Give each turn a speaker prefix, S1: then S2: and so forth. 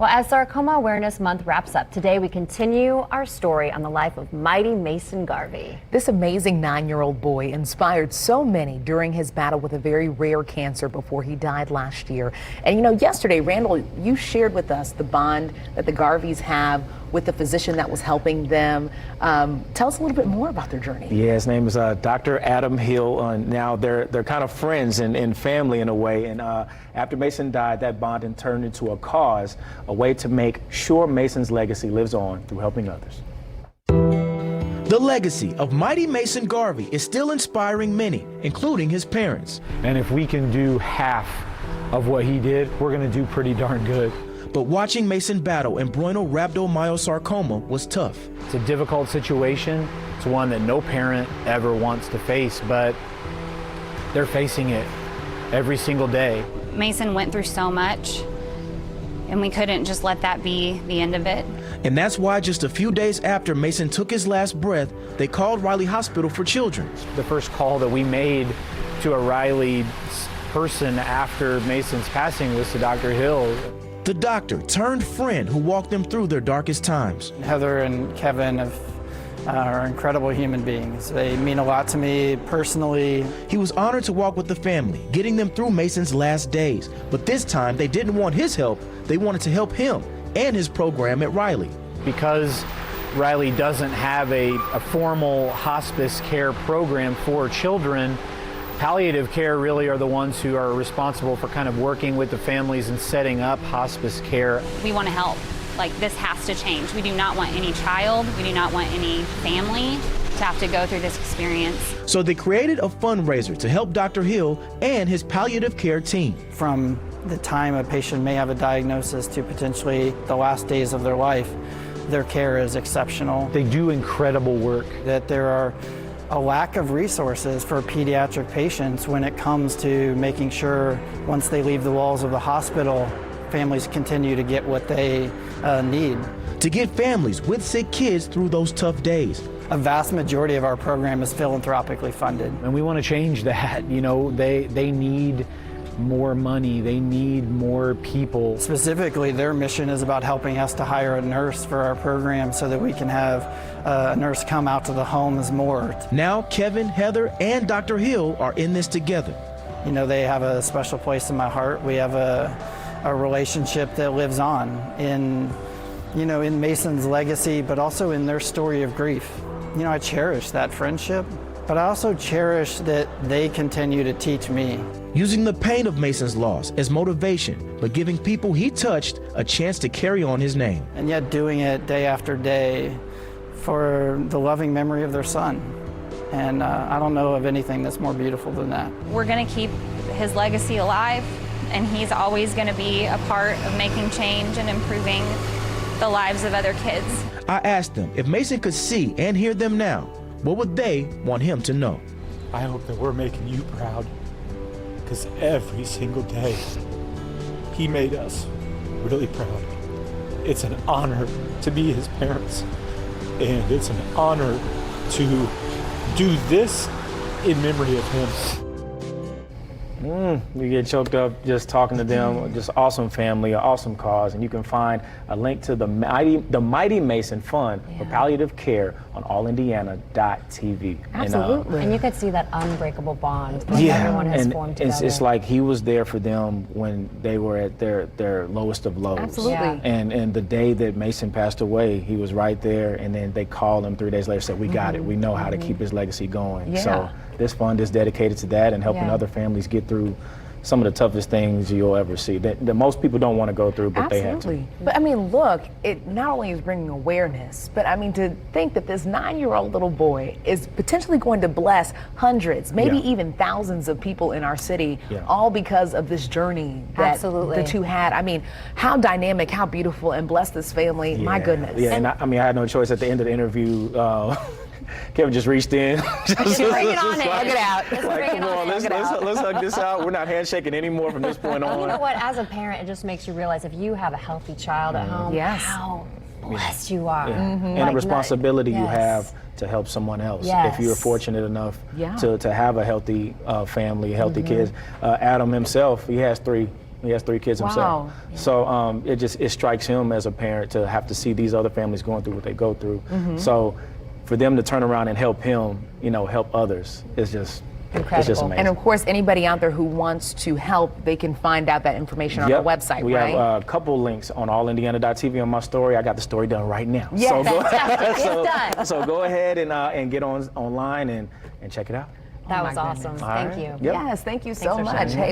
S1: Well, as Sarcoma Awareness Month wraps up, today we continue our story on the life of mighty Mason Garvey.
S2: This amazing 9-year-old boy inspired so many during his battle with a very rare cancer before he died last year. And you know, yesterday, Randall, you shared with us the bond that the Garveys have with the physician that was helping them. Tell us a little bit more about their journey.
S3: Yeah, his name is Dr. Adam Hill. Now they're kind of friends and family in a way. And after Mason died, that bond turned into a cause, a way to make sure Mason's legacy lives on through helping others.
S4: The legacy of mighty Mason Garvey is still inspiring many, including his parents.
S5: And if we can do half of what he did, we're going to do pretty darn good.
S4: But watching Mason battle embryonal rhabdomyosarcoma was tough.
S5: It's a difficult situation. It's one that no parent ever wants to face, but they're facing it every single day.
S6: Mason went through so much, and we couldn't just let that be the end of it.
S4: And that's why just a few days after Mason took his last breath, they called Riley Hospital for Children.
S5: The first call that we made to a Riley person after Mason's passing was to Dr. Hill.
S4: The doctor turned friend who walked them through their darkest times.
S7: Heather and Kevin are incredible human beings. They mean a lot to me personally.
S4: He was honored to walk with the family, getting them through Mason's last days. But this time, they didn't want his help. They wanted to help him and his program at Riley.
S5: Because Riley doesn't have a formal hospice care program for children, palliative care really are the ones who are responsible for kind of working with the families and setting up hospice care.
S6: We want to help. Like, this has to change. We do not want any child, we do not want any family to have to go through this experience.
S4: So they created a fundraiser to help Dr. Hill and his palliative care team.
S7: From the time a patient may have a diagnosis to potentially the last days of their life, their care is exceptional.
S5: They do incredible work.
S7: That there are a lack of resources for pediatric patients when it comes to making sure once they leave the walls of the hospital, families continue to get what they need.
S4: To get families with sick kids through those tough days.
S7: A vast majority of our program is philanthropically funded.
S5: And we want to change that. You know, they need more money, they need more people.
S7: Specifically, their mission is about helping us to hire a nurse for our program so that we can have a nurse come out to the homes more.
S4: Now Kevin, Heather, and Dr. Hill are in this together.
S7: You know, they have a special place in my heart. We have a relationship that lives on in Mason's legacy, but also in their story of grief. You know, I cherish that friendship, but I also cherish that they continue to teach me.
S4: Using the pain of Mason's loss as motivation, but giving people he touched a chance to carry on his name.
S7: And yet doing it day after day for the loving memory of their son. And I don't know of anything that's more beautiful than that.
S6: We're going to keep his legacy alive, and he's always going to be a part of making change and improving the lives of other kids.
S4: I asked them if Mason could see and hear them now, what would they want him to know?
S8: I hope that we're making you proud, because every single day he made us really proud. It's an honor to be his parents, and it's an honor to do this in memory of him.
S3: We get choked up just talking to them. Just awesome family, an awesome cause, and you can find a link to the Mighty Mason Fund for Palliative Care on allindiana.tv.
S1: Absolutely. And you could see that unbreakable bond that everyone has formed together.
S3: It's like he was there for them when they were at their lowest of lows.
S1: Absolutely. Yeah.
S3: And the day that Mason passed away, he was right there, and then they called him 3 days later and said, we got it. We know how to keep his legacy going.
S1: Yeah.
S3: So this fund is dedicated to that and helping other families get through some of the toughest things you'll ever see that most people don't want to go through, but they have to.
S2: But I mean, look, it not only is bringing awareness, but I mean, to think that this 9-year-old little boy is potentially going to bless hundreds, maybe even thousands of people in our city, all because of this journey that the two had. I mean, how dynamic, how beautiful, and bless this family. My goodness.
S3: Yeah, and I mean, I had no choice at the end of the interview. Kevin just reached in.
S1: Just bring it on in. Hug it out.
S3: Like, come on, let's hug this out. We're not handshaking anymore from this point on.
S1: You know what? As a parent, it just makes you realize if you have a healthy child at home, how blessed you are.
S3: And a responsibility you have to help someone else. If you're fortunate enough to have a healthy family, healthy kids. Adam himself, he has 3 He has 3 kids
S2: Wow.
S3: himself. So it strikes him as a parent to have to see these other families going through what they go through. So for them to turn around and help him, help others, is just
S1: Incredible.
S3: It's just amazing.
S2: And of course, anybody out there who wants to help, they can find out that information on our website,
S3: we
S2: right?
S3: have a couple links on allindiana.tv on my story. I got the story done right now.
S2: Yes.
S1: Fantastic. It's done.
S3: So go ahead and get online and check it out.
S1: That
S2: Oh, my
S1: was awesome.
S2: goodness.
S1: Thank
S3: right.
S1: you.
S3: Yep.
S2: Yes, thank you so
S1: for
S2: much.
S1: sharing.
S2: Hey,